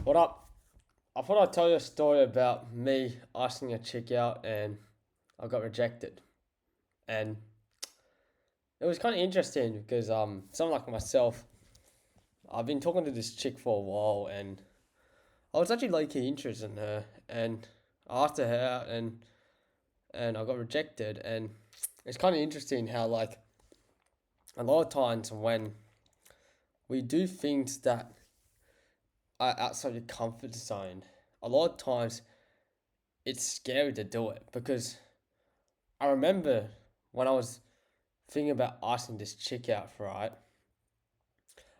What up? I thought I'd tell you a story about me asking a chick out and I got rejected. And it was kind of interesting because someone like myself, I've been talking to this chick for a while and I was actually low key interested in her and I asked her out and I got rejected. And it's kind of interesting how like a lot of times when we do things that are outside your comfort zone, a lot of times it's scary to do it because I remember when I was thinking about asking this chick out, right?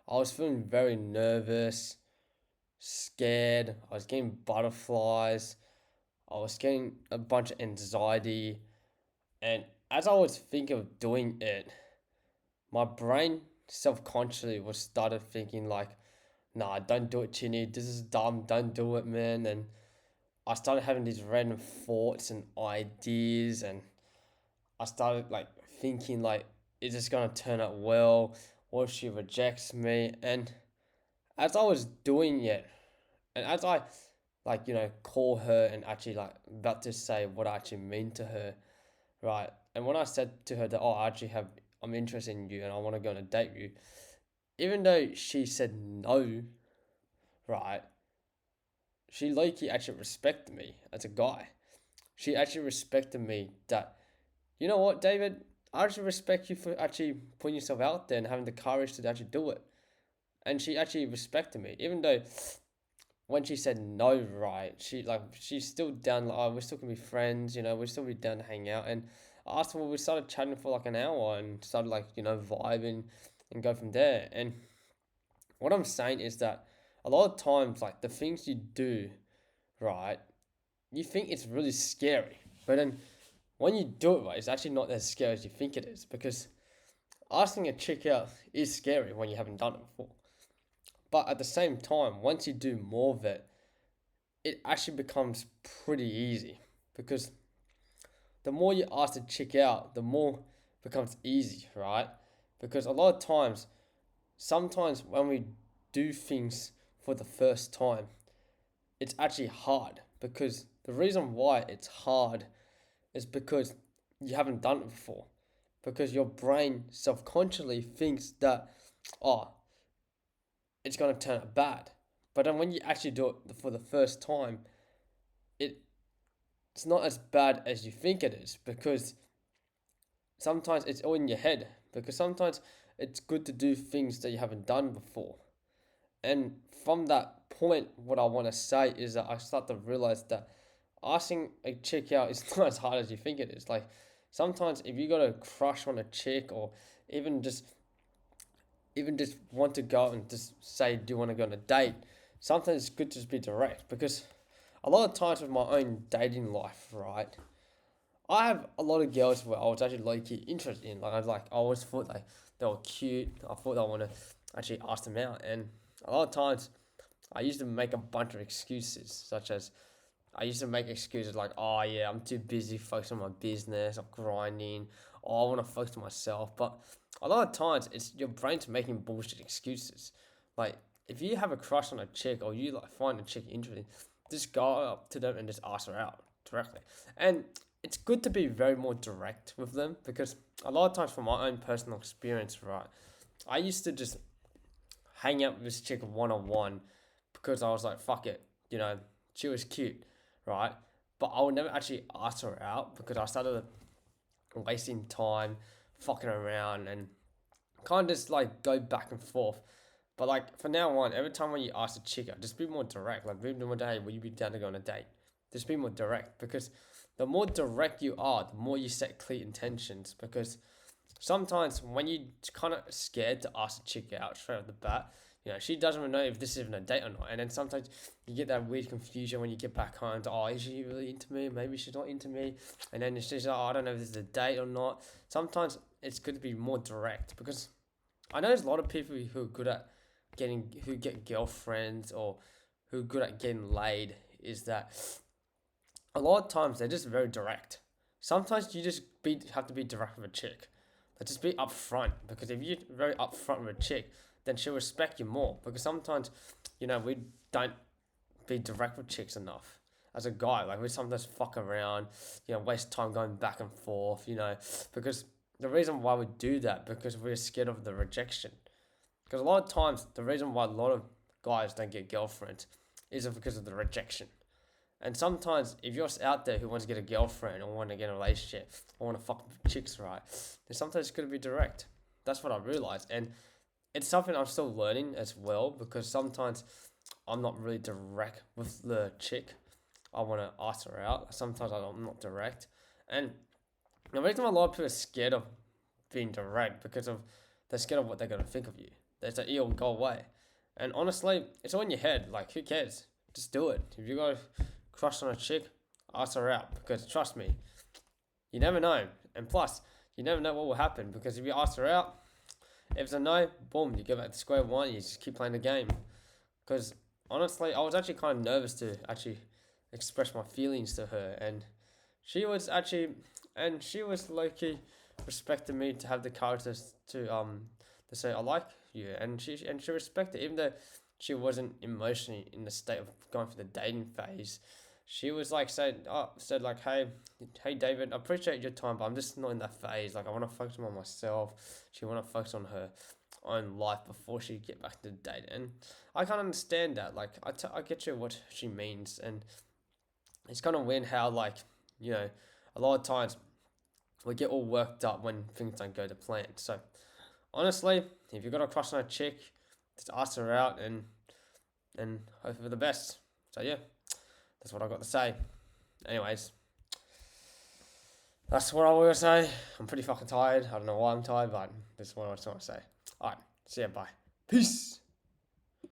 I was feeling very nervous, scared. I was getting butterflies. I was getting a bunch of anxiety. And as I was thinking of doing it, my brain self-consciously was started thinking like, nah, don't do it, Chinny. This is dumb. Don't do it, man. And I started having these random thoughts and ideas and I started like thinking like, is this gonna turn out well? What if she rejects me? And as I was doing it, and as I like call her and actually like about to say what I actually mean to her, right? And when I said to her that I'm interested in you and I want to go on a date with you, even though she said no, right? She low-key actually respected me as a guy. She actually respected me that you know what, David? I actually respect you for actually putting yourself out there and having the courage to actually do it. And she actually respected me, even though when she said no, right, she's still down. Like, oh, we're still gonna be friends, we're still be down to hang out. And I asked her, well, we started chatting for like an hour and started like vibing and go from there. And what I'm saying is that a lot of times, like the things you do, right, you think it's really scary, but then when you do it right, it's actually not as scary as you think it is because asking a chick out is scary when you haven't done it before. But at the same time, once you do more of it, it actually becomes pretty easy because the more you ask the chick out, the more it becomes easy, right? Because a lot of times, sometimes when we do things for the first time, it's actually hard because the reason why it's hard is because you haven't done it before. Because your brain subconsciously thinks that, oh, it's going to turn out bad. But then when you actually do it for the first time, it it's not as bad as you think it is because sometimes it's all in your head. Because sometimes it's good to do things that you haven't done before. And from that point, what I want to say is that I start to realize that asking a chick out is not as hard as you think it is. Like sometimes if you got a crush on a chick or even just want to go and just say, do you want to go on a date? Sometimes it's good to just be direct because a lot of times with my own dating life, right? I have a lot of girls where I was actually low key interested in. I always thought they were cute. I thought I want to actually ask them out. And a lot of times I used to make a bunch of excuses, such as I used to make excuses like, oh yeah, I'm too busy focusing on my business, I'm grinding, oh, I want to focus on myself. But a lot of times it's your brain's making bullshit excuses. Like if you have a crush on a chick or you like find a chick interesting, just go up to them and just ask her out directly. And it's good to be very more direct with them because a lot of times from my own personal experience, right, I used to just hang out with this chick one on one because I was like, fuck it, she was cute, right? But I would never actually ask her out because I started wasting time, fucking around, and kind of just like go back and forth. But like for now on, every time when you ask a chick out, just be more direct. Like, be more, hey, will you be down to go on a date? Just be more direct because the more direct you are, the more you set clear intentions. Because sometimes when you kind of scared to ask a chick out straight off the bat, she doesn't even know if this is even a date or not. And then sometimes you get that weird confusion when you get back home to, oh, is she really into me? Maybe she's not into me. And then it's just, oh, I don't know if this is a date or not. Sometimes it's good to be more direct because I know there's a lot of people who are good at who get girlfriends or who are good at getting laid is that a lot of times they're just very direct. Sometimes you have to be direct with a chick. Like just be upfront because if you're very upfront with a chick, then she'll respect you more. Because sometimes, we don't. be direct with chicks enough. As a guy, like we sometimes fuck around, waste time going back and forth, because the reason why we do that because we're scared of the rejection. Because a lot of times the reason why a lot of guys don't get girlfriends is because of the rejection. And sometimes if you're out there who wants to get a girlfriend or want to get a relationship or want to fuck chicks right, then sometimes it's going to be direct. That's what I realized. And it's something I'm still learning as well because sometimes I'm not really direct with the chick. I want to ask her out. Sometimes I'm not direct. And the reason why a lot of people are scared of being direct because they're scared of what they're going to think of you. They say, "Ew, go away." And honestly, it's all in your head. Like, who cares? Just do it. If you got a crush on a chick, ask her out. Because trust me, you never know. And plus, you never know what will happen. Because if you ask her out, if it's a no, boom, you go back to square one. You just keep playing the game. Because honestly, I was actually kind of nervous to actually express my feelings to her. And she was low-key respecting me to have the courage to say I like you, and she respected it, even though she wasn't emotionally in the state of going through the dating phase. She was like said like, hey David, I appreciate your time, but I'm just not in that phase. Like I want to focus on myself. She want to focus on her own life before she get back to the date, and I can't understand that. Like I get you what she means, and it's kind of weird how a lot of times we get all worked up when things don't go to plan. So honestly, if you've got a crush on a chick, just ask her out and hope for the best. So yeah, that's what I got to say. Anyways, that's what I was gonna say. I'm pretty fucking tired. I don't know why I'm tired, but this is what I just want to say. Alright, see ya, bye. Peace.